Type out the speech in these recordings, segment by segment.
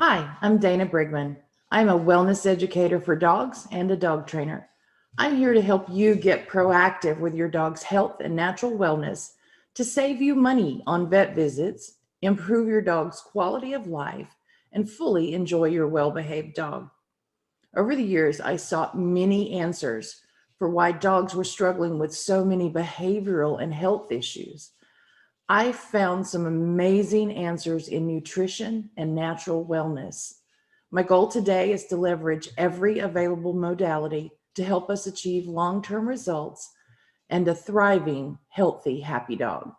Hi, I'm Dana Brigman. I'm a wellness educator for dogs and a dog trainer. I'm here to help you get proactive with your dog's health and natural wellness to save you money on vet visits, improve your dog's quality of life, and fully enjoy your well-behaved dog. Over the years, I sought many answers for why dogs were struggling with so many behavioral and health issues. I found some amazing answers in nutrition and natural wellness. My goal today is to leverage every available modality to help us achieve long-term results and a thriving, healthy, happy dog.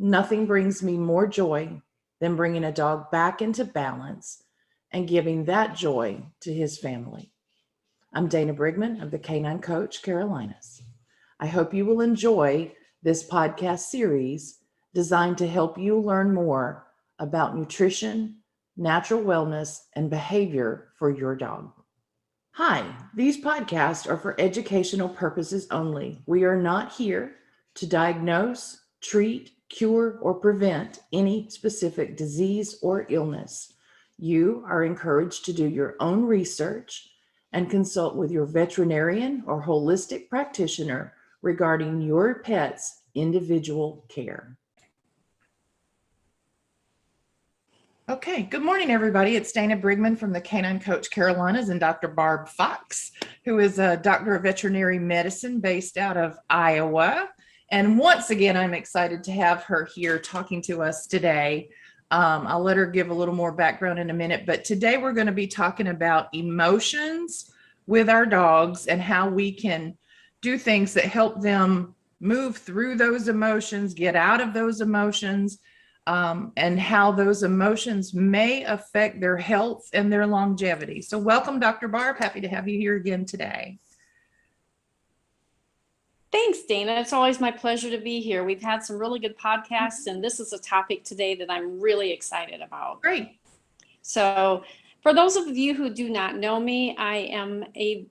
Nothing brings me more joy than bringing a dog back into balance and giving that joy to his family. I'm Dana Brigman of the Canine Coach Carolinas. I hope you will enjoy this podcast series designed to help you learn more about nutrition, natural wellness, and behavior for your dog. Hi, these podcasts are for educational purposes only. We are not here to diagnose, treat, cure, or prevent any specific disease or illness. You are encouraged to do your own research and consult with your veterinarian or holistic practitioner regarding your pet's individual care. Okay, good morning, everybody. It's Dana Brigman from the Canine Coach Carolinas and Dr. Barb Fox, who is a doctor of veterinary medicine based out of Iowa. And once again, I'm excited to have her here talking to us today. I'll let her give a little more background in a minute, but today we're going to be talking about emotions with our dogs and how we can do things that help them move through those emotions, get out of those emotions, and how those emotions may affect their health and their longevity. So welcome, Dr. Barb. Happy to have you here again today. Thanks, Dana. It's always my pleasure to be here. We've had some really good podcasts, and this is a topic today that I'm really excited about. Great. So for those of you who do not know me, I am a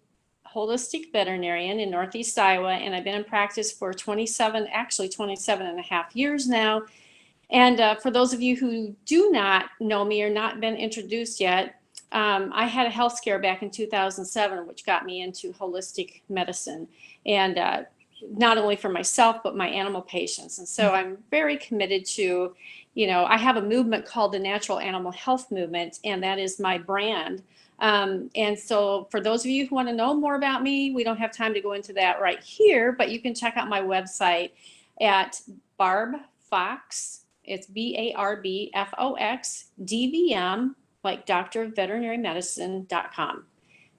holistic veterinarian in Northeast Iowa, and I've been in practice for 27 and a half years now. And for those of you who do not know me or not been introduced yet, I had a health scare back in 2007, which got me into holistic medicine, and not only for myself, but my animal patients. And so I'm very committed to, I have a movement called the Natural Animal Health Movement, and that is my brand. And so for those of you who want to know more about me, we don't have time to go into that right here, but you can check out my website at Barb Fox. It's BARBFOX DVM, like drveterinarymedicine.com.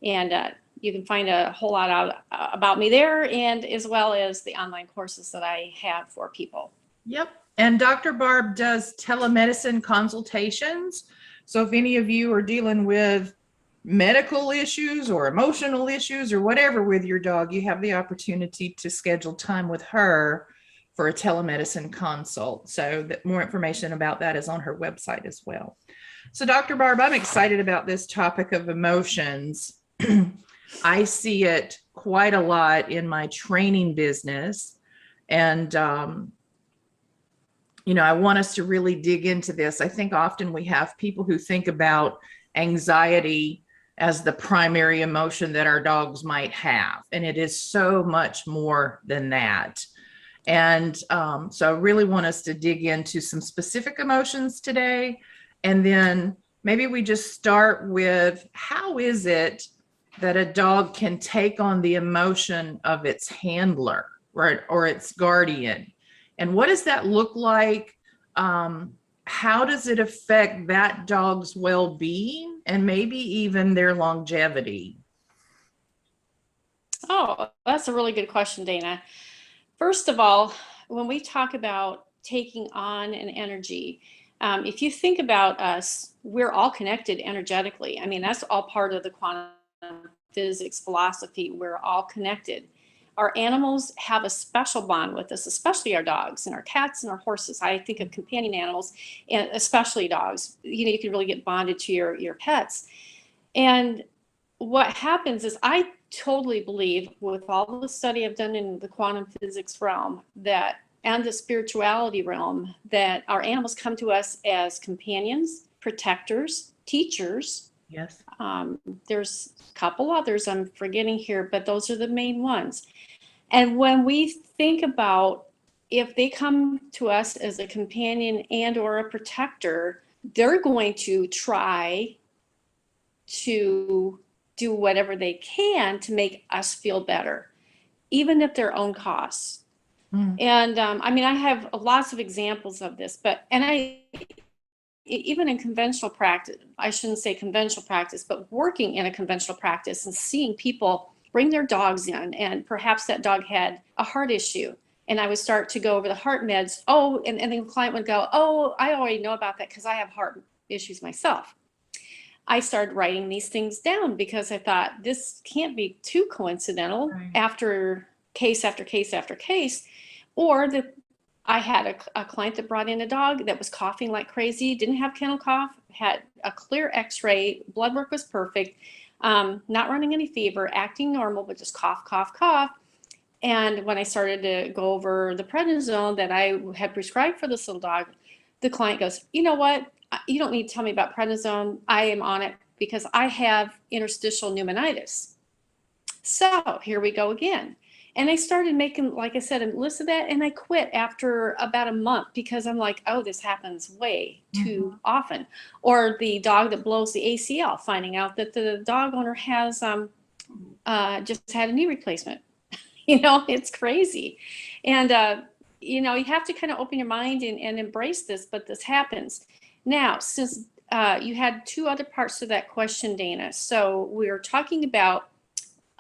And you can find a whole lot out about me there, and as well as the online courses that I have for people. Yep. And Dr. Barb does telemedicine consultations. So if any of you are dealing with medical issues or emotional issues or whatever with your dog, you have the opportunity to schedule time with her for a telemedicine consult. So that more information about that is on her website as well. So Dr. Barb, I'm excited about this topic of emotions. I see it quite a lot in my training business. And, I want us to really dig into this. I think often we have people who think about anxiety as the primary emotion that our dogs might have. And it is so much more than that. And so I really want us to dig into some specific emotions today. And then maybe we just start with, how is it that a dog can take on the emotion of its handler, right, or its guardian? And what does that look like? How does it affect that dog's well-being and maybe even their longevity? Oh, that's a really good question, Dana. First of all, when we talk about taking on an energy, if you think about us, we're all connected energetically. I mean, that's all part of the quantum physics philosophy. We're all connected. Our animals have a special bond with us, especially our dogs and our cats and our horses. I think of companion animals, and especially dogs. You can really get bonded to your pets. And what happens is, I totally believe, with all the study I've done in the quantum physics realm, that and the spirituality realm, that our animals come to us as companions, protectors, teachers. Yes. There's a couple others I'm forgetting here, but those are the main ones. And when we think about if they come to us as a companion and or a protector, they're going to try to do whatever they can to make us feel better, even at their own costs. And I mean, I have lots of examples of this, but even in conventional practice, I shouldn't say conventional practice, but working in a conventional practice and seeing people bring their dogs in, and perhaps that dog had a heart issue. And I would start to go over the heart meds. Oh, and the client would go, oh, I already know about that because I have heart issues myself. I started writing these things down because I thought this can't be too coincidental. Right. After case after case after case. Or I had a client that brought in a dog that was coughing like crazy, didn't have kennel cough, had a clear x-ray, blood work was perfect, not running any fever, acting normal, but just cough, cough, cough. And when I started to go over the prednisone that I had prescribed for this little dog, the client goes, you know what? You don't need to tell me about prednisone. I am on it because I have interstitial pneumonitis. So here we go again. And I started making, like I said, a list of that, and I quit after about a month because I'm like, oh, this happens way too often. Or the dog that blows the ACL, finding out that the dog owner has just had a knee replacement. You know, it's crazy. And, you know, you have to kind of open your mind and embrace this, but this happens. Now, since you had two other parts to that question, Dana. So we were talking about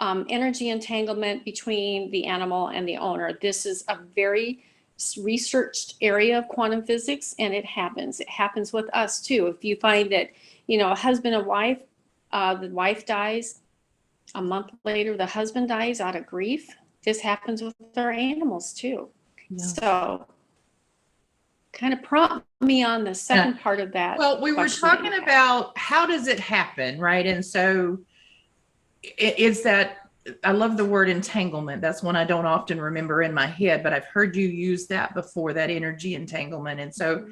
energy entanglement between the animal and the owner. This is a very researched area of quantum physics, and it happens. It happens with us too. If you find that, you know, a husband and wife, the wife dies, a month later, the husband dies out of grief. This happens with our animals too. Yeah. So kind of prompt me on the second part of that. Well, we were talking about how does it happen, right? And so it's that, I love the word entanglement. That's one I don't often remember in my head, but I've heard you use that before, that energy entanglement. And so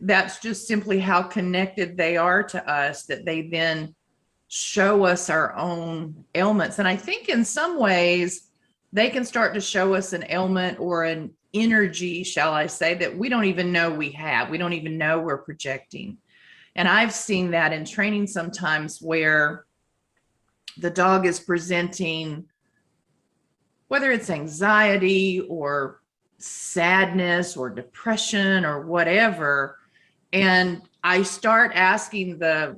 that's just simply how connected they are to us, that they then show us our own ailments. And I think in some ways they can start to show us an ailment or an energy, shall I say, that we don't even know we have. We don't even know we're projecting. And I've seen that in training sometimes where the dog is presenting, whether it's anxiety or sadness or depression or whatever, and I start asking the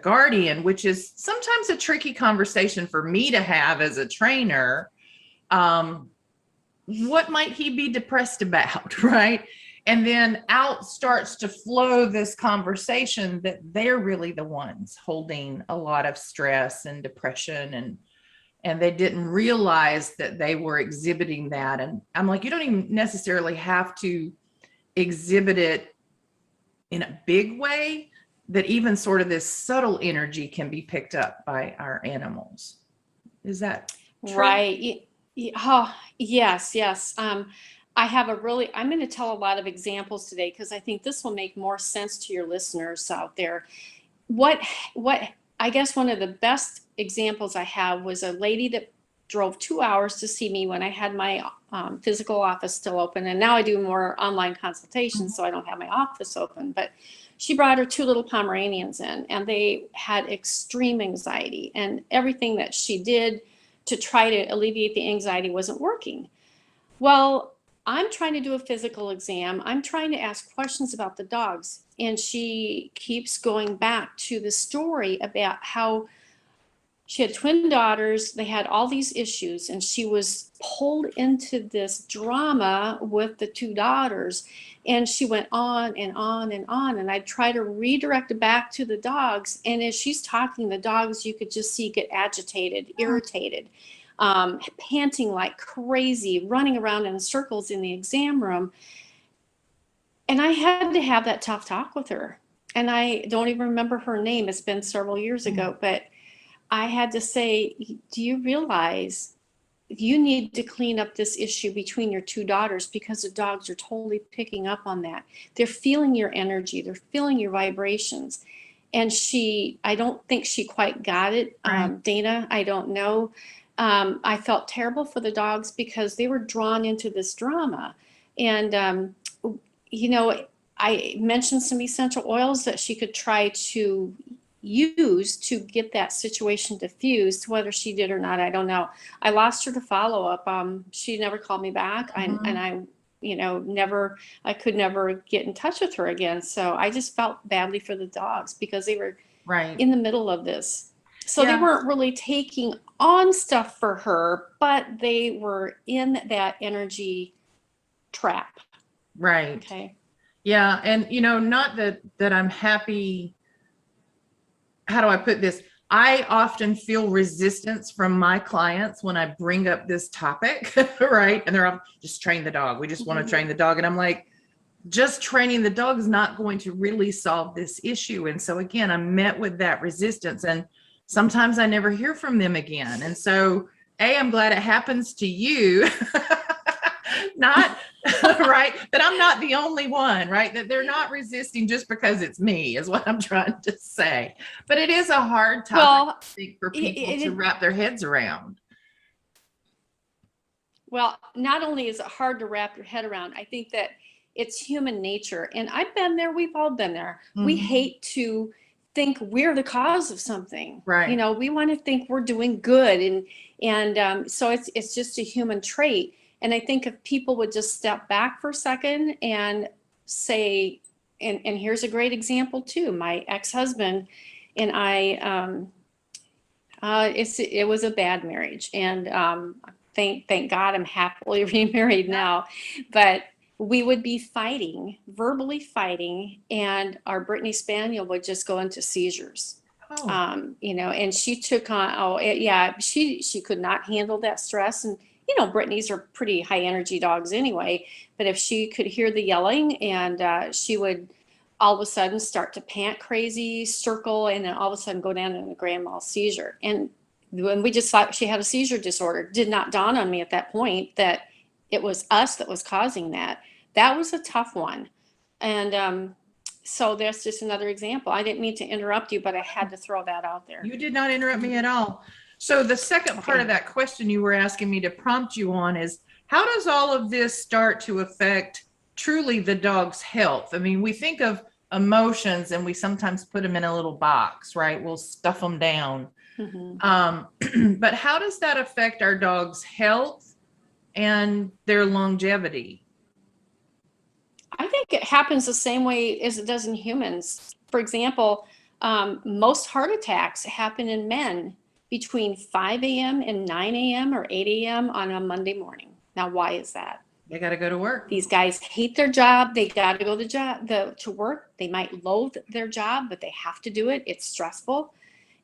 guardian, which is sometimes a tricky conversation for me to have as a trainer, what might he be depressed about, right? And then out starts to flow this conversation that they're really the ones holding a lot of stress and depression, and they didn't realize that they were exhibiting that. And I'm like, you don't even necessarily have to exhibit it in a big way, that even sort of this subtle energy can be picked up by our animals. Is that true? Right. Oh, yes. I'm going to tell a lot of examples today because I think this will make more sense to your listeners out there. What I guess one of the best examples I have was a lady that drove 2 hours to see me when I had my physical office still open. And now I do more online consultations, so I don't have my office open. But she brought her 2 little Pomeranians in, and they had extreme anxiety, and everything that she did to try to alleviate the anxiety wasn't working. Well, I'm trying to do a physical exam. I'm trying to ask questions about the dogs. And she keeps going back to the story about how she had twin daughters. They had all these issues, and she was pulled into this drama with the 2 daughters. And she went on and on and on. And I tried to redirect it back to the dogs. And as she's talking, the dogs, you could just see get agitated, irritated, panting like crazy, running around in circles in the exam room. And I had to have that tough talk with her. And I don't even remember her name. It's been several years ago, but I had to say, do you realize you need to clean up this issue between your 2 daughters, because the dogs are totally picking up on that. They're feeling your energy. They're feeling your vibrations. And I don't think she quite got it. Right. Dana, I don't know. I felt terrible for the dogs because they were drawn into this drama. And, I mentioned some essential oils that she could try to use to get that situation diffused. Whether she did or not, I don't know. I lost her to follow up. She never called me back. Mhm. I could never get in touch with her again. So I just felt badly for the dogs because they were Right. in the middle of this. So they Yeah. weren't really taking on stuff for her, but they were in that energy trap. Right. Okay. Yeah. And, not that I'm happy. How do I put this? I often feel resistance from my clients when I bring up this topic, right? And they're all, just train the dog. We just want to train the dog. And I'm like, just training the dog is not going to really solve this issue. And so again, I'm met with that resistance, and sometimes I never hear from them again. And so, I'm glad it happens to you. Not right, that I'm not the only one, right? That they're not resisting just because it's me, is what I'm trying to say. But it is a hard topic, I think, for people to wrap their heads around. Well, not only is it hard to wrap your head around, I think that it's human nature. And I've been there, we've all been there. We hate to think we're the cause of something. Right. We want to think we're doing good. And so it's just a human trait. And I think if people would just step back for a second and say, and here's a great example too, my ex-husband and I, it was a bad marriage. And thank God I'm happily remarried now. But we would be fighting, verbally fighting, and our Brittany Spaniel would just go into seizures. Oh. And she took on, she could not handle that stress. And, Brittany's are pretty high energy dogs anyway, but if she could hear the yelling, and she would all of a sudden start to pant crazy, circle, and then all of a sudden go down in a grand mal seizure. And when we just thought she had a seizure disorder, did not dawn on me at that point that it was us that was causing that. That was a tough one. And so that's just another example. I didn't mean to interrupt you, but I had to throw that out there. You did not interrupt me at all. So the second part of that question you were asking me to prompt you on is, how does all of this start to affect truly the dog's health? I mean, we think of emotions and we sometimes put them in a little box, right? We'll stuff them down. But how does that affect our dog's health and their longevity? I think it happens the same way as it does in humans. For example, most heart attacks happen in men between 5 a.m. and 9 a.m. or 8 a.m. on a Monday morning. Now, why is that? They got to go to work. These guys hate their job. They got to go to work. They might loathe their job, but they have to do it. It's stressful.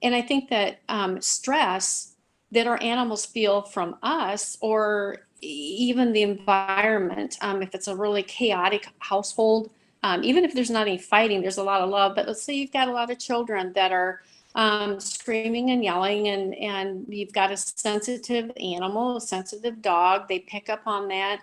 And I think that stress that our animals feel from us, or even the environment, if it's a really chaotic household, even if there's not any fighting, there's a lot of love. But let's say you've got a lot of children that are screaming and yelling, and you've got a sensitive animal, a sensitive dog. They pick up on that.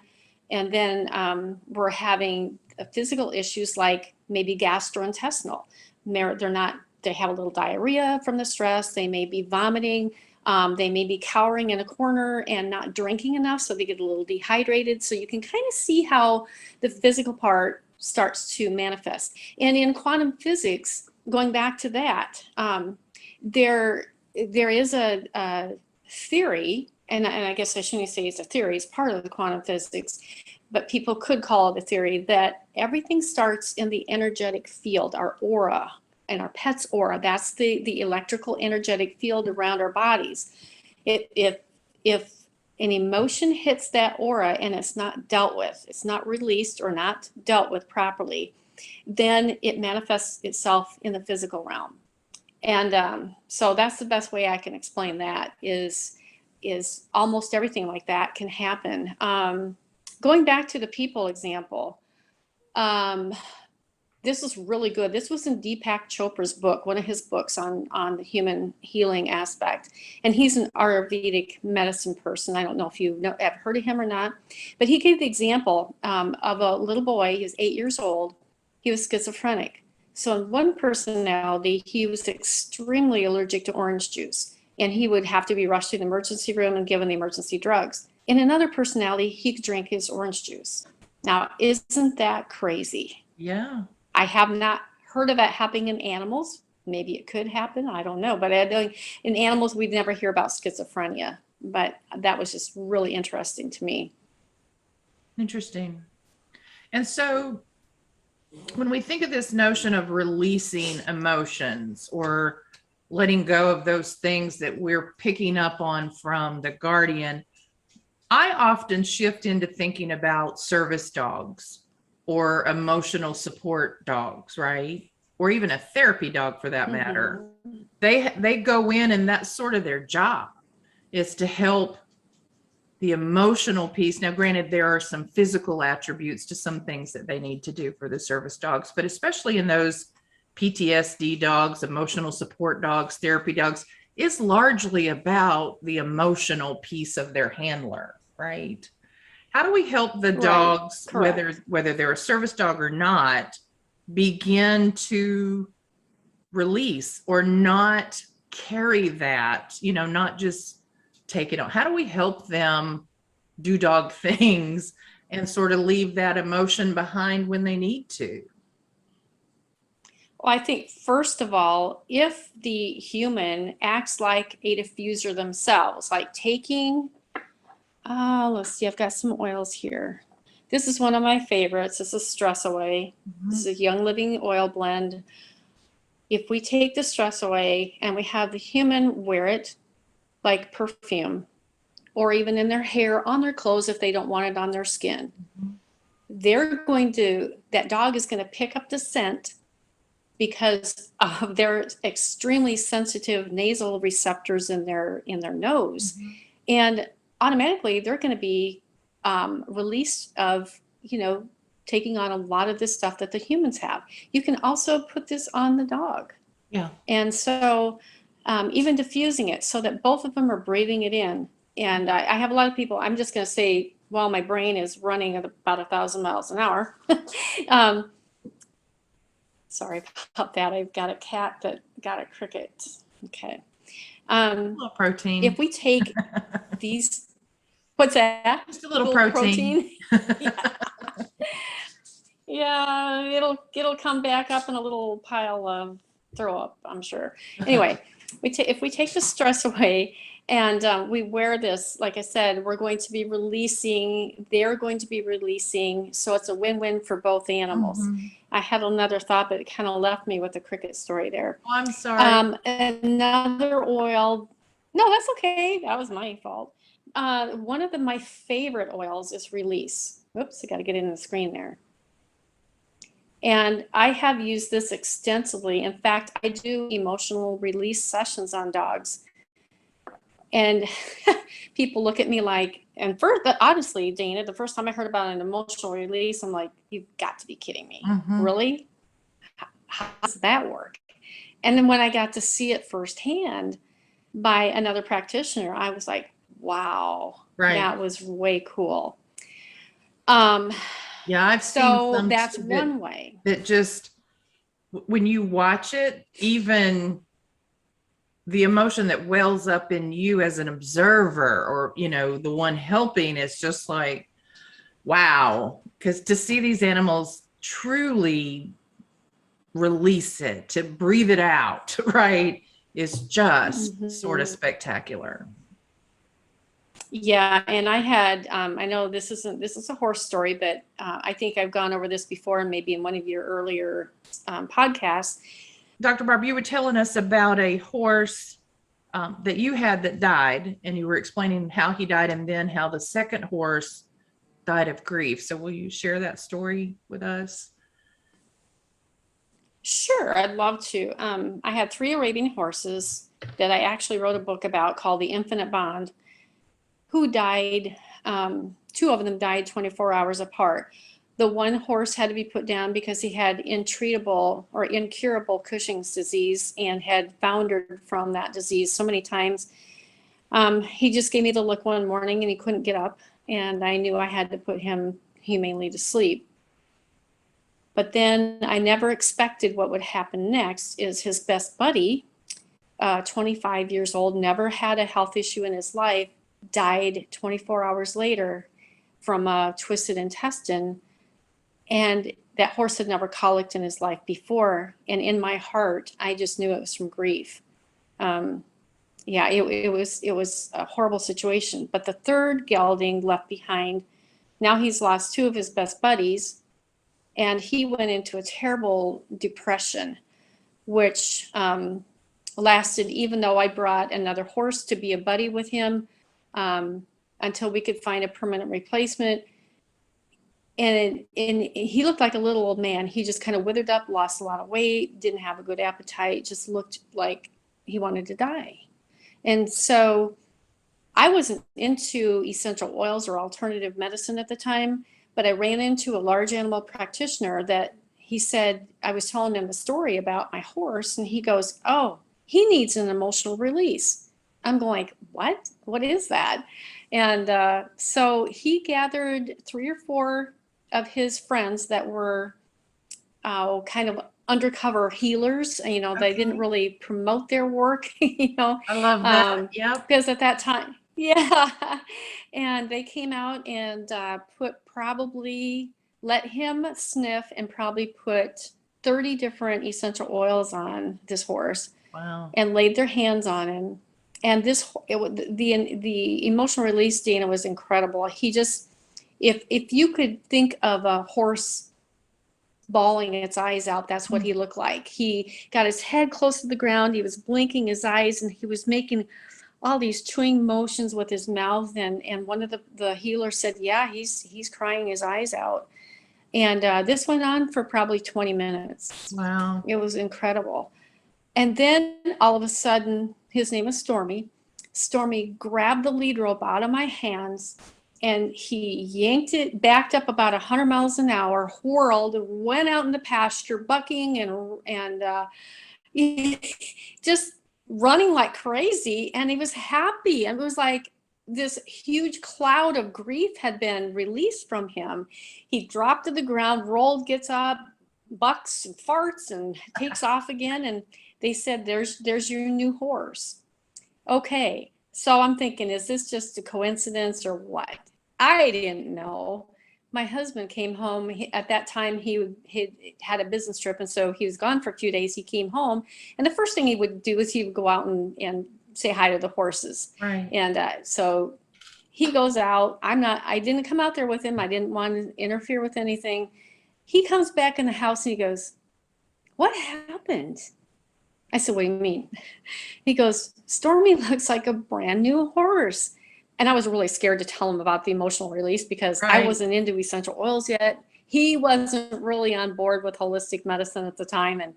And then we're having physical issues like maybe gastrointestinal. They have a little diarrhea from the stress. They may be vomiting. They may be cowering in a corner and not drinking enough, so they get a little dehydrated. So you can kind of see how the physical part starts to manifest. And in quantum physics, going back to that, there is a theory, and I guess I shouldn't say it's a theory, it's part of the quantum physics, but people could call it a theory, that everything starts in the energetic field, our aura, and our pet's aura. That's the electrical energetic field around our bodies. If an emotion hits that aura and it's not dealt with, it's not released or not dealt with properly, then it manifests itself in the physical realm. And so that's the best way I can explain that, is almost everything like that can happen. Going back to the people example, this is really good. This was in Deepak Chopra's book, one of his books on the human healing aspect. And he's an Ayurvedic medicine person. I don't know if you have heard of him or not, but he gave the example of a little boy. He was 8 years old. He was schizophrenic. So in one personality, he was extremely allergic to orange juice, and he would have to be rushed to the emergency room and given the emergency drugs. In another personality, he could drink his orange juice. Now, isn't that crazy? Yeah. I have not heard of it happening in animals. Maybe it could happen. I don't know. But in animals, we'd never hear about schizophrenia. But that was just really interesting to me. Interesting. And so when we think of this notion of releasing emotions or letting go of those things that we're picking up on from the guardian, I often shift into thinking about service dogs or emotional support dogs, right? Or even a therapy dog for that matter. They go in and that's sort of their job, is to help the emotional piece. Now, granted, there are some physical attributes to some things that they need to do for the service dogs, but especially in those PTSD dogs, emotional support dogs, therapy dogs, is largely about the emotional piece of their handler, right? How do we help the dogs, whether they're a service dog or not, begin to release or not carry that, not just take it on? How do we help them do dog things and sort of leave that emotion behind when they need to? Well, I think first of all, if the human acts like a diffuser themselves, like taking, let's see, I've got some oils here. This is one of my favorites. This is Stress Away. This is a Young Living oil blend. If we take the stress away and we have the human wear it like perfume, or even in their hair, on their clothes if they don't want it on their skin, that dog is going to pick up the scent because of their extremely sensitive nasal receptors in their nose. And automatically they're going to be released of, taking on a lot of this stuff that the humans have. You can also put this on the dog. Yeah. And so even diffusing it so that both of them are breathing it in. And I have a lot of people, I'm just going to say, while my brain is running at about 1,000 miles an hour. Sorry about that. I've got a cat that got a cricket. Okay. A little protein. If we take these, what's that? Just a little protein. Yeah, it'll come back up in a little pile of throw up, I'm sure. Anyway, if we take the stress away and we wear this, like I said, they're going to be releasing, so it's a win-win for both animals. I had another thought, but it kind of left me with the cricket story there. Oh, I'm sorry. Another oil, no, that's okay. That was my fault. One of my favorite oils is Release. Oops, I got to get in the screen there. And I have used this extensively. In fact, I do emotional release sessions on dogs. And people look at me like, and first, honestly, Dana, the first time I heard about an emotional release, I'm like, you've got to be kidding me. Really? How does that work? And then when I got to see it firsthand by another practitioner, I was like, wow, that was way cool. Yeah, I've seen some that's one way. That just, when you watch it, even the emotion that wells up in you as an observer or, the one helping is just like, wow. Because to see these animals truly release it, to breathe it out, right, is just sort of spectacular. Yeah, and I had, I know this is a horse story, but I think I've gone over this before, and maybe in one of your earlier podcasts. Dr. Barb, you were telling us about a horse that you had that died, and you were explaining how he died and then how the second horse died of grief. So will you share that story with us? Sure, I'd love to. I had 3 Arabian horses that I actually wrote a book about called The Infinite Bond, who died, 2 of them died 24 hours apart. The one horse had to be put down because he had untreatable or incurable Cushing's disease and had foundered from that disease so many times. He just gave me the look one morning and he couldn't get up, and I knew I had to put him humanely to sleep. But then I never expected what would happen next is his best buddy, 25 years old, never had a health issue in his life, died 24 hours later from a twisted intestine. And that horse had never colicked in his life before. And in my heart, I just knew it was from grief. Yeah, it was a horrible situation. But the third gelding left behind, now he's lost two of his best buddies, and he went into a terrible depression, which lasted, even though I brought another horse to be a buddy with him, until we could find a permanent replacement. And he looked like a little old man. He just kind of withered up, lost a lot of weight, didn't have a good appetite, just looked like he wanted to die. And so I wasn't into essential oils or alternative medicine at the time, but I ran into a large animal practitioner that he said, I was telling him a story about my horse, and he goes, oh, he needs an emotional release. I'm going, what? What is that? And so he gathered 3 or 4 of his friends that were kind of undercover healers. You know, they didn't really promote their work, you know. I love that. Yep. Because at that time, yeah. And they came out and let him sniff and probably put 30 different essential oils on this horse. Wow. And laid their hands on him. And the emotional release, Dana, was incredible. He just, if you could think of a horse bawling its eyes out, that's what he looked like. He got his head close to the ground. He was blinking his eyes, and he was making all these chewing motions with his mouth. And one of the healers said, yeah, he's crying his eyes out. And this went on for probably 20 minutes. Wow. It was incredible. And then all of a sudden, his name is Stormy. Stormy grabbed the lead rope out of my hands, and he yanked it, backed up about 100 miles an hour, whirled, went out in the pasture, bucking and just running like crazy. And he was happy. And it was like this huge cloud of grief had been released from him. He dropped to the ground, rolled, gets up, bucks and farts, and takes off again. And they said, there's your new horse. Okay. So I'm thinking, is this just a coincidence or what? I didn't know. My husband came home. At that time, he had a business trip, and so he was gone for a few days. He came home, and the first thing he would do is he would go out and say hi to the horses. Right. And so he goes out. I didn't come out there with him. I didn't want to interfere with anything. He comes back in the house and he goes, what happened? I said, what do you mean? He goes, Stormy looks like a brand new horse. And I was really scared to tell him about the emotional release because I wasn't into essential oils yet. He wasn't really on board with holistic medicine at the time. And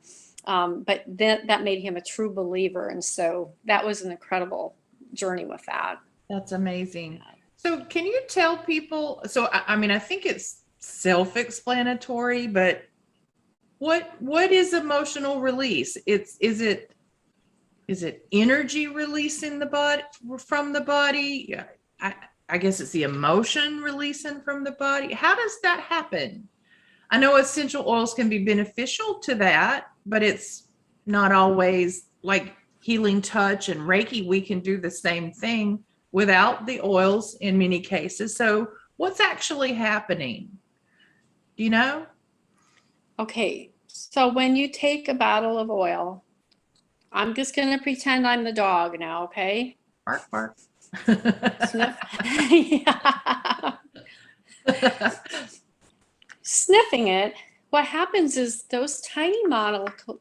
but then that made him a true believer. And so that was an incredible journey with that. That's amazing. So can you tell people, so I mean, I think it's self-explanatory, but what is emotional release? Is it energy releasing the body from the body? Yeah, I guess it's the emotion releasing from the body. How does that happen? I know essential oils can be beneficial to that, but it's not always like healing touch and Reiki. We can do the same thing without the oils in many cases. So what's actually happening? Do you know? Okay. So when you take a bottle of oil, I'm just going to pretend I'm the dog now, okay? Bark, bark. Sniff. Yeah. Sniffing it, what happens is those tiny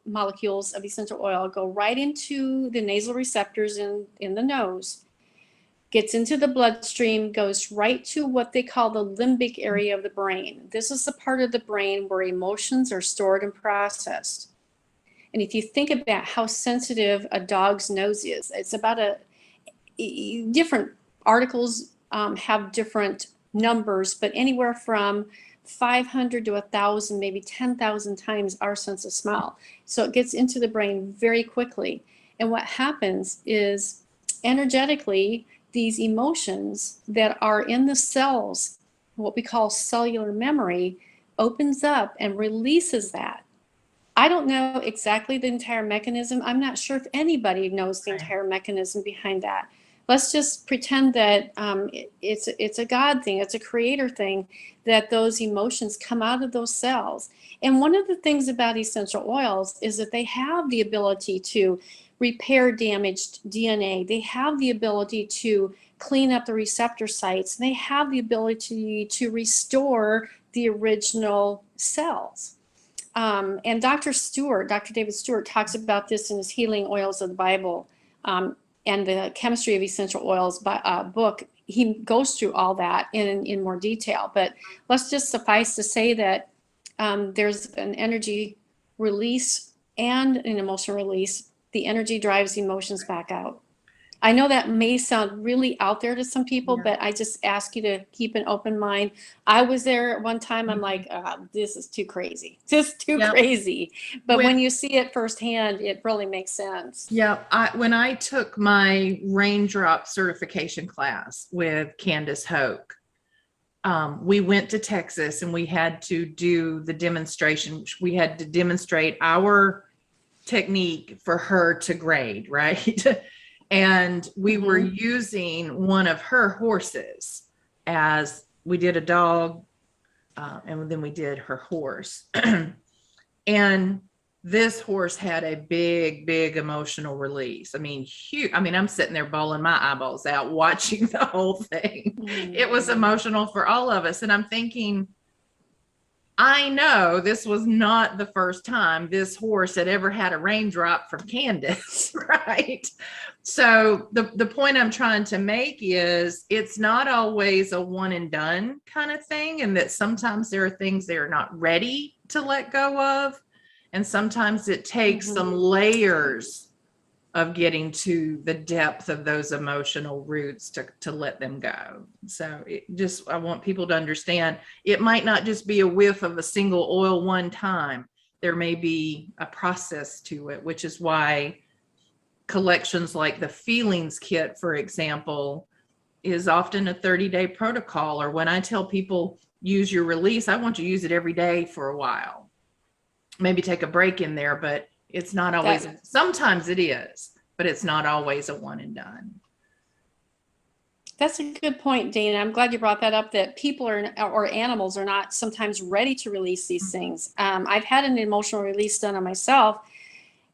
molecules of essential oil go right into the nasal receptors in the nose, gets into the bloodstream, goes right to what they call the limbic area of the brain. This is the part of the brain where emotions are stored and processed. And if you think about how sensitive a dog's nose is, it's about different articles have different numbers, but anywhere from 500 to 1,000, maybe 10,000 times our sense of smell. So it gets into the brain very quickly. And what happens is energetically, these emotions that are in the cells, what we call cellular memory, opens up and releases that. I don't know exactly the entire mechanism. I'm not sure if anybody knows the entire mechanism behind that. Let's just pretend that it's a God thing, it's a creator thing, that those emotions come out of those cells. And one of the things about essential oils is that they have the ability to repair damaged DNA. They have the ability to clean up the receptor sites. They have the ability to restore the original cells. And Dr. David Stewart talks about this in his Healing Oils of the Bible and the Chemistry of Essential Oils book. He goes through all that in more detail. But let's just suffice to say that there's an energy release and an emotional release. The energy drives emotions back out. I know that may sound really out there to some people, but I just ask you to keep an open mind. I was there at one time. I'm like, this is too crazy. Just too crazy. But when you see it firsthand, it really makes sense. Yeah. When I took my raindrop certification class with Candace Hoke, we went to Texas and we had to do the demonstration. We had to demonstrate our technique for her to grade, right? And we were using one of her horses as we did a dog, and then we did her horse. And this horse had a big, big emotional release. I mean, huge. I mean, I'm sitting there bawling my eyeballs out watching the whole thing. It was emotional for all of us. And I'm thinking, I know this was not the first time this horse had ever had a raindrop from Candace, right? So the point I'm trying to make is it's not always a one and done kind of thing, and that sometimes there are things they're not ready to let go of. And sometimes it takes some layers of getting to the depth of those emotional roots to let them go. So I want people to understand it might not just be a whiff of a single oil one time. There may be a process to it, which is why collections like the Feelings Kit, for example, is often a 30-day protocol. Or when I tell people use your release, I want you to use it every day for a while. Maybe take a break in there, but it's not always, sometimes it is, but it's not always a one and done. That's a good point, Dana. I'm glad you brought that up, that people or animals are not sometimes ready to release these things. I've had an emotional release done on myself,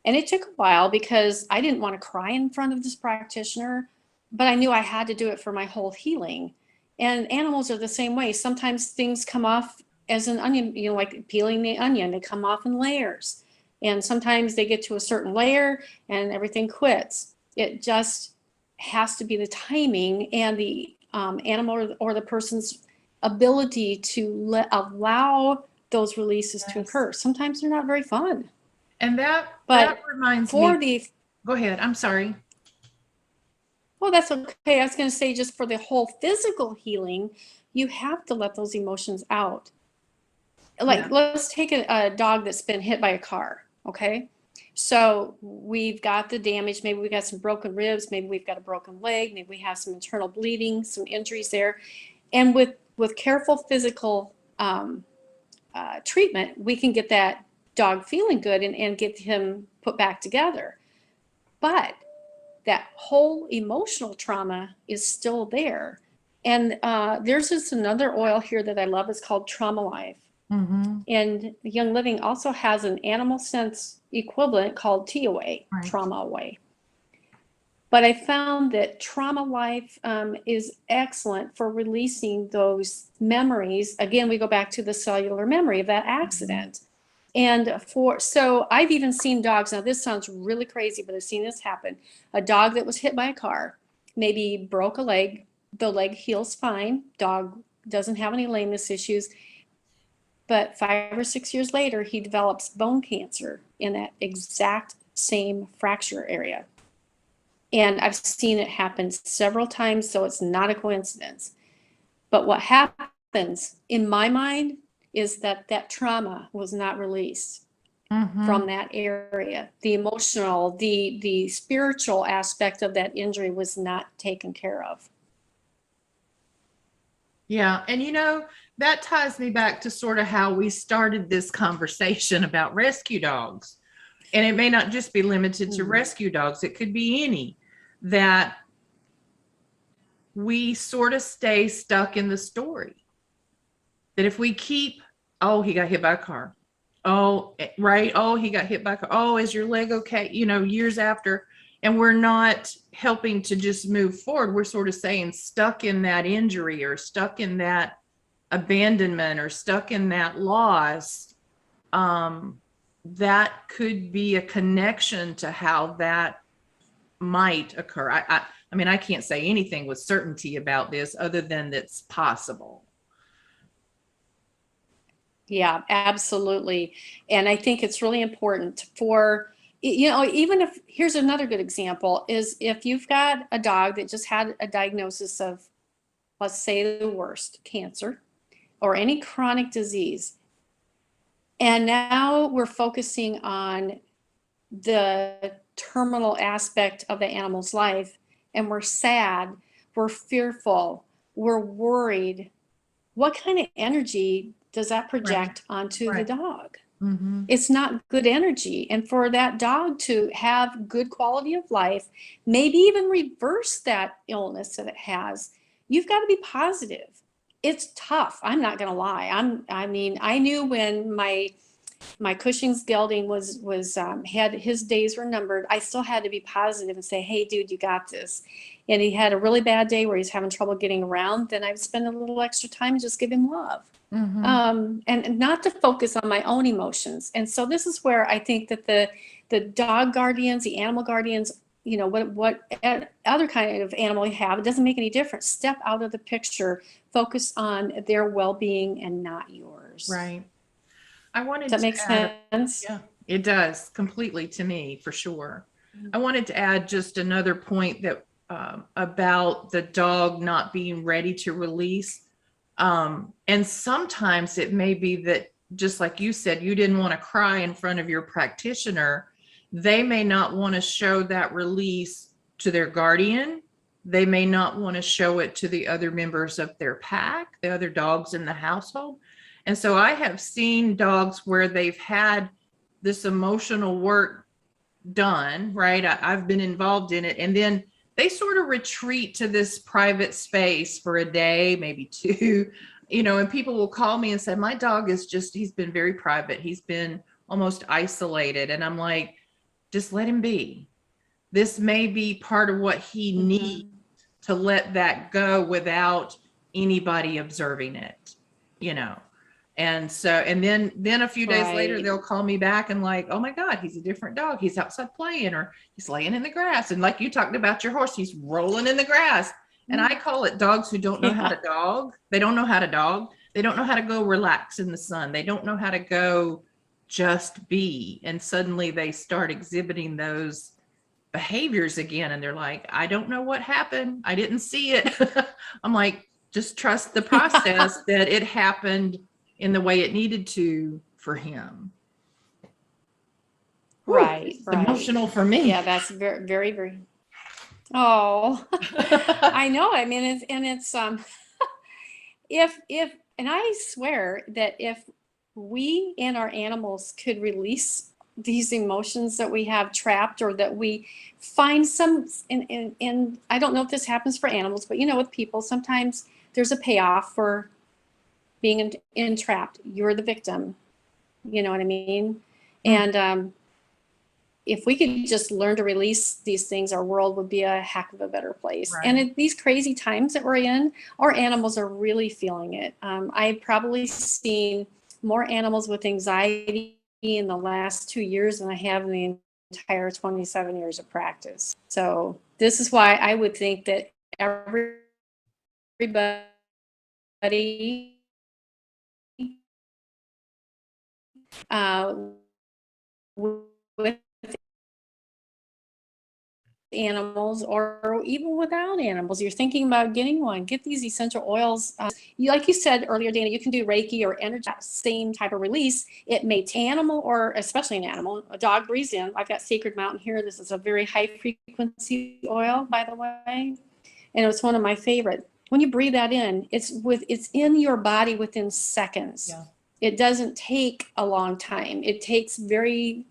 and it took a while because I didn't want to cry in front of this practitioner, but I knew I had to do it for my whole healing. And animals are the same way. Sometimes things come off as an onion, like peeling the onion, they come off in layers. And sometimes they get to a certain layer and everything quits. It just has to be the timing and the animal or the person's ability to allow those releases to occur. Sometimes they're not very fun. And that reminds me. Go ahead. I'm sorry. Well, that's okay. I was going to say, just for the whole physical healing, you have to let those emotions out. Like, let's take a dog that's been hit by a car. Okay. So we've got the damage. Maybe we got some broken ribs. Maybe we've got a broken leg. Maybe we have some internal bleeding, some injuries there. And with careful physical treatment, we can get that dog feeling good and get him put back together. But that whole emotional trauma is still there. And there's just another oil here that I love. It's called Trauma Life. And Young Living also has an animal sense equivalent called TOA, Trauma Away. But I found that Trauma Life is excellent for releasing those memories. Again, we go back to the cellular memory of that accident. And so I've even seen dogs, now this sounds really crazy, but I've seen this happen. A dog that was hit by a car, maybe broke a leg, the leg heals fine, dog doesn't have any lameness issues. But 5 or 6 years later, he develops bone cancer in that exact same fracture area. And I've seen it happen several times, so it's not a coincidence. But what happens in my mind is that trauma was not released from that area. The emotional, the spiritual aspect of that injury was not taken care of. Yeah. And that ties me back to sort of how we started this conversation about rescue dogs. And it may not just be limited to rescue dogs, it could be any, that we sort of stay stuck in the story. That if we keep, oh, he got hit by a car. Oh, right. Oh, he got hit by a car. Oh, is your leg okay? You know, years after. And we're not helping to just move forward. We're sort of saying stuck in that injury or stuck in that abandonment or stuck in that loss. That could be a connection to how that might occur. I mean, I can't say anything with certainty about this other than that's possible. Yeah, absolutely. And I think it's really important for, you know, even if, here's another good example, is if you've got a dog that just had a diagnosis of, let's say the worst, cancer or any chronic disease, and now we're focusing on the terminal aspect of the animal's life, and we're sad, we're fearful, we're worried, what kind of energy does that project onto the dog? Mm-hmm. It's not good energy. And for that dog to have good quality of life, maybe even reverse that illness that it has, you've got to be positive. It's tough. I'm not going to lie. I mean, I knew when my Cushing's gelding was had his days were numbered, I still had to be positive and say, hey, dude, you got this. And he had a really bad day where he's having trouble getting around, then I would spend a little extra time and just give him love. Mm-hmm. And not to focus on my own emotions. And so this is where I think that the dog guardians, the animal guardians, you know, what other kind of animal you have, it doesn't make any difference. Step out of the picture, focus on their well-being and not yours. Right. I wanted Does that to make add, sense? yeah, it does completely to me, for sure. I wanted to add just another point that about the dog not being ready to release. And sometimes it may be that, just like you said, you didn't want to cry in front of your practitioner. They may not want to show that release to their guardian. They may not want to show it to the other members of their pack, the other dogs in the household. And so I have seen dogs where they've had this emotional work done, right? I've been involved in it. And then they sort of retreat to this private space for a day, maybe two, you know, and people will call me and say, my dog is just, he's been very private. He's been almost isolated. And I'm like, just let him be. This may be part of what he needs to let that go without anybody observing it, you know? And so, and then a few days later, they'll call me back and like, oh my God, he's a different dog. He's outside playing, or he's laying in the grass. And like you talked about your horse, he's rolling in the grass. And I call it dogs who don't know how to dog. They don't know how to dog. They don't know how to go relax in the sun. They don't know how to go just be. And suddenly they start exhibiting those behaviors again. And they're like, I don't know what happened. I didn't see it. I'm like, just trust the process that it happened in the way it needed to for him. Right. Emotional for me. Yeah, that's very, very, very. Oh, I know. I mean, it's if and I swear that if we and our animals could release these emotions that we have trapped, or that we find some, and I don't know if this happens for animals, but you know, with people, sometimes there's a payoff for being entrapped. You're the victim. You know what I mean? And if we could just learn to release these things, our world would be a heck of a better place. Right. And in these crazy times that we're in, our animals are really feeling it. I've probably seen more animals with anxiety in the last 2 years than I have in the entire 27 years of practice. So this is why I would think that everybody with animals, or even without animals, you're thinking about getting one, get these essential oils. Like you said earlier, Dana, you can do Reiki or energy, same type of release. It may animal, or especially an animal, a dog breathes in. I've got Sacred Mountain here. This is a very high frequency oil, by the way, and it was one of my favorite. when you breathe that in, it's in your body within seconds. Yeah. It doesn't take a long time. It takes very,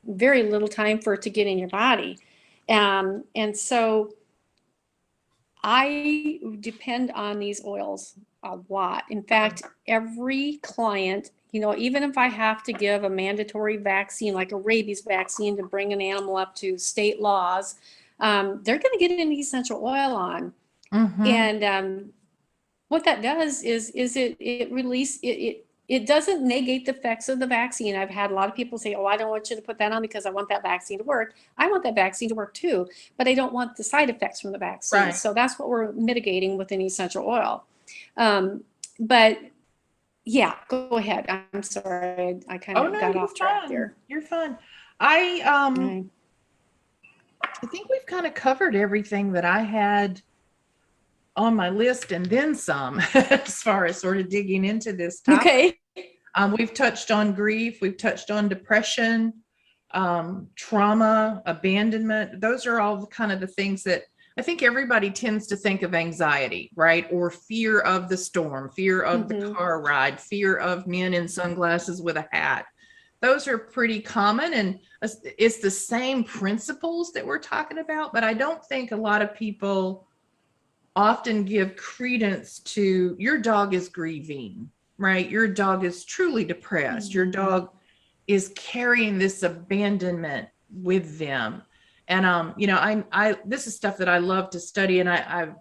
very little time for it to get in your body. And so I depend on these oils a lot. In fact, every client, even if I have to give a mandatory vaccine, like a rabies vaccine, to bring an animal up to state laws, they're going to get an essential oil on. Mm-hmm. And what that does is it doesn't negate the effects of the vaccine. I've had a lot of people say, oh, I don't want you to put that on because I want that vaccine to work. I want that vaccine to work too, but I don't want the side effects from the vaccine. Right. So that's what we're mitigating with an essential oil. But yeah, go ahead. I'm sorry. I kind of got off track there. You're fine. I think we've kind of covered everything that I had on my list and then some as far as sort of digging into this topic. Okay. We've touched on grief. We've touched on depression, trauma, abandonment. Those are all kind of the things that I think everybody tends to think of anxiety, right? Or fear of the storm, fear of the car ride, fear of men in sunglasses with a hat. Those are pretty common, and it's the same principles that we're talking about, but I don't think a lot of people often give credence to your dog is grieving, right? Your dog is truly depressed. Your dog is carrying this abandonment with them. And, this is stuff that I love to study. And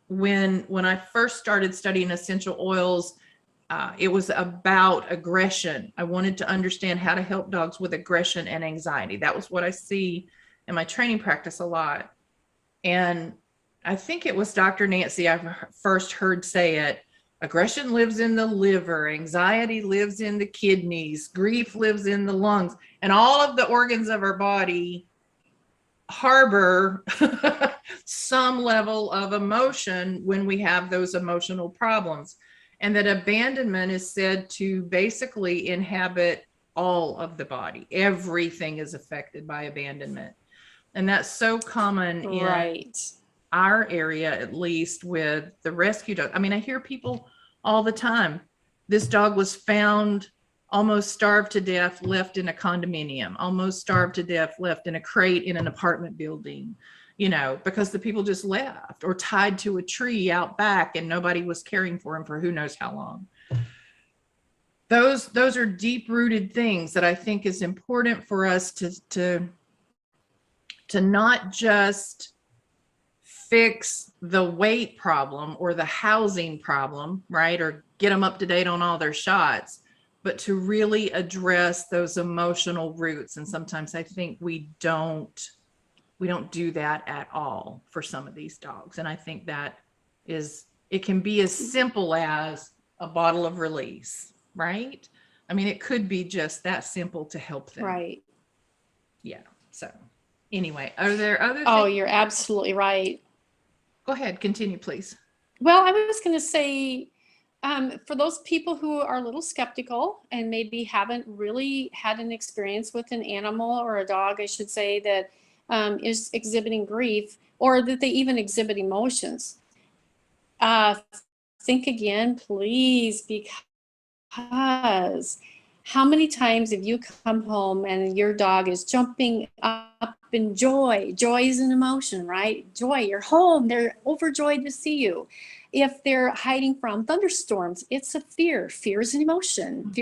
when I first started studying essential oils, it was about aggression. I wanted to understand how to help dogs with aggression and anxiety. That was what I see in my training practice a lot. And I think it was Dr. Nancy I first heard say it. Aggression lives in the liver, anxiety lives in the kidneys, grief lives in the lungs, and all of the organs of our body harbor some level of emotion when we have those emotional problems. And that abandonment is said to basically inhabit all of the body. Everything is affected by abandonment. And that's so common in our area, at least with the rescue dog. I mean, I hear people all the time. This dog was found almost starved to death, left in a condominium, almost starved to death, left in a crate in an apartment building, because the people just left, or tied to a tree out back and nobody was caring for him for who knows how long. Those are deep rooted things that I think is important for us to not just fix the weight problem or the housing problem, right? Or get them up to date on all their shots, but to really address those emotional roots. And sometimes I think we don't do that at all for some of these dogs. And I think that it can be as simple as a bottle of release, right? I mean, it could be just that simple to help them. Right. Yeah. So anyway, are there other things? Oh, you're absolutely right. Go ahead, continue, please. Well, I was going to say, for those people who are a little skeptical and maybe haven't really had an experience with an animal, or a dog, I should say, that is exhibiting grief, or that they even exhibit emotions, think again, please, because how many times have you come home and your dog is jumping up in joy? Joy is an emotion, right? Joy, you're home. They're overjoyed to see you. If they're hiding from thunderstorms, it's a fear. Fear is an emotion.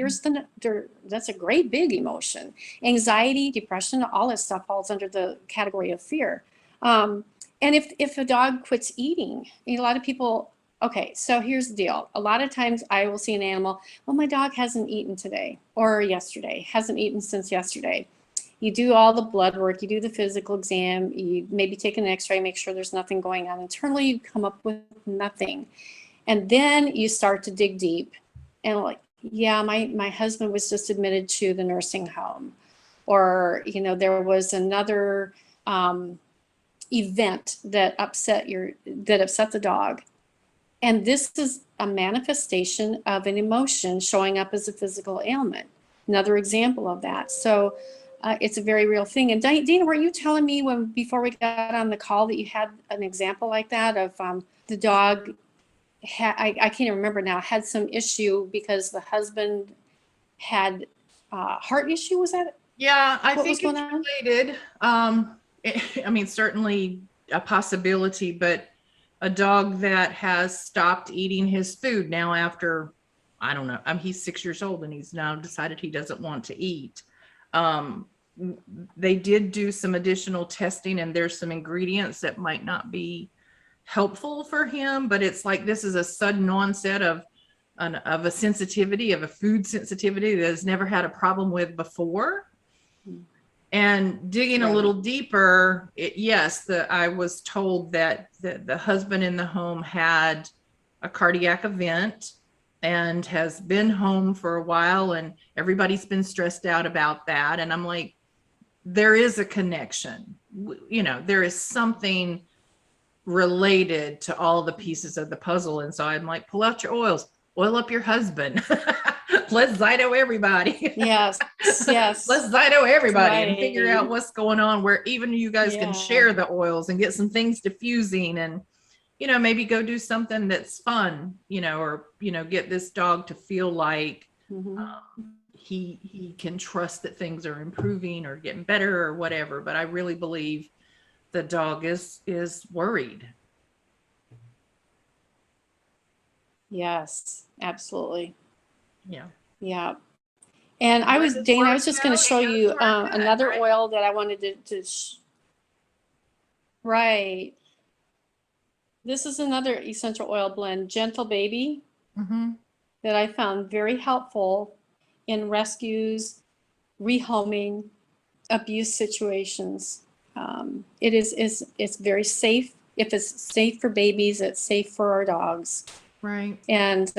That's a great big emotion. Anxiety, depression, all that stuff falls under the category of fear. And if a dog quits eating, a lot of people, okay, so here's the deal. A lot of times I will see an animal, well, my dog hasn't eaten today or yesterday, hasn't eaten since yesterday. You do all the blood work, you do the physical exam, you maybe take an x-ray, make sure there's nothing going on internally, you come up with nothing. And then you start to dig deep and like, yeah, my husband was just admitted to the nursing home. Or, there was another event that upset the dog. And this is a manifestation of an emotion showing up as a physical ailment. Another example of that. So it's a very real thing. And Dana, were you telling me before we got on the call that you had an example like that of the dog I can't even remember now, had some issue because the husband had heart issue? Was that? Yeah, I what think was it's going on? related. I mean, certainly a possibility, but a dog that has stopped eating his food now after, I don't know, he's 6 years old and he's now decided he doesn't want to eat. They did do some additional testing and there's some ingredients that might not be helpful for him, but it's like this is a sudden onset of a sensitivity, of a food sensitivity that has never had a problem with before. And digging a little deeper, I was told that the husband in the home had a cardiac event and has been home for a while, and everybody's been stressed out about that. And I'm like, there is a connection. You know, there is something related to all the pieces of the puzzle. And so I'm like, pull out your oils, oil up your husband. Let's Zyto everybody. Yes. Let's Zyto everybody and figure Right. out what's going on, where even you guys can share the oils and get some things diffusing, and, you know, maybe go do something that's fun, you know, or, you know, get this dog to feel like he can trust that things are improving or getting better or whatever. But I really believe the dog is worried. Yes, absolutely. Yeah. Yeah. And Dana, I was just going to show you another oil that I wanted to right. This is another essential oil blend, Gentle Baby, that I found very helpful in rescues, rehoming, abuse situations. It's very safe. If it's safe for babies, it's safe for our dogs. Right. And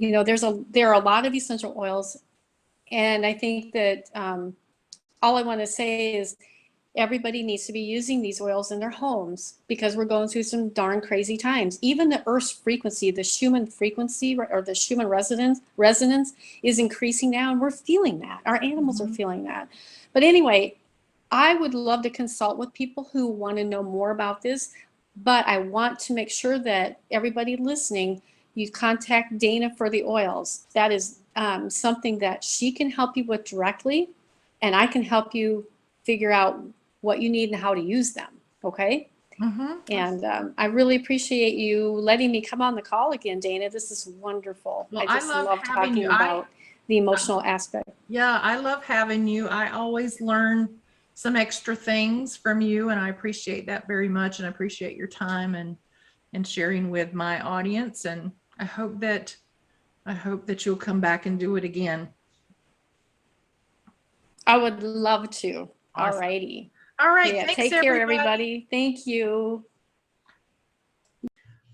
you know, there are a lot of essential oils, and I think that all I want to say is everybody needs to be using these oils in their homes, because we're going through some darn crazy times. Even the Earth's frequency, the Schumann frequency, or the Schumann resonance is increasing now, and we're feeling that. Our animals are feeling that. But anyway, I would love to consult with people who want to know more about this, but I want to make sure that everybody listening, you contact Dana for the oils. That is something that she can help you with directly, and I can help you figure out what you need and how to use them. Okay. And I really appreciate you letting me come on the call again, Dana. This is wonderful. Well, I just love talking you. about the emotional aspect. Yeah, I love having you. I always learn some extra things from you, and I appreciate that very much. And I appreciate your time and sharing with my audience. And I hope that you'll come back and do it again. I would love to. Awesome. All righty. All right. Yeah, Thanks, take care, everybody. Thank you.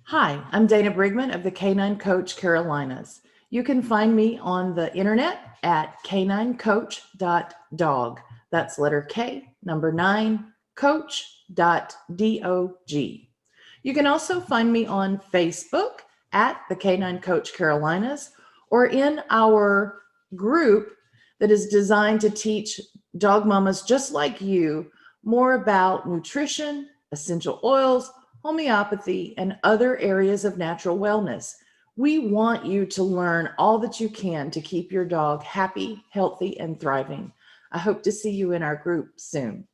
Hi, I'm Dana Brigman of the Canine Coach Carolinas. You can find me on the internet at caninecoach.dog. That's letter K, number 9, coach.dog. You can also find me on Facebook at the Canine Coach Carolinas, or in our group that is designed to teach dog mamas just like you more about nutrition, essential oils, homeopathy, and other areas of natural wellness. We want you to learn all that you can to keep your dog happy, healthy, and thriving. I hope to see you in our group soon.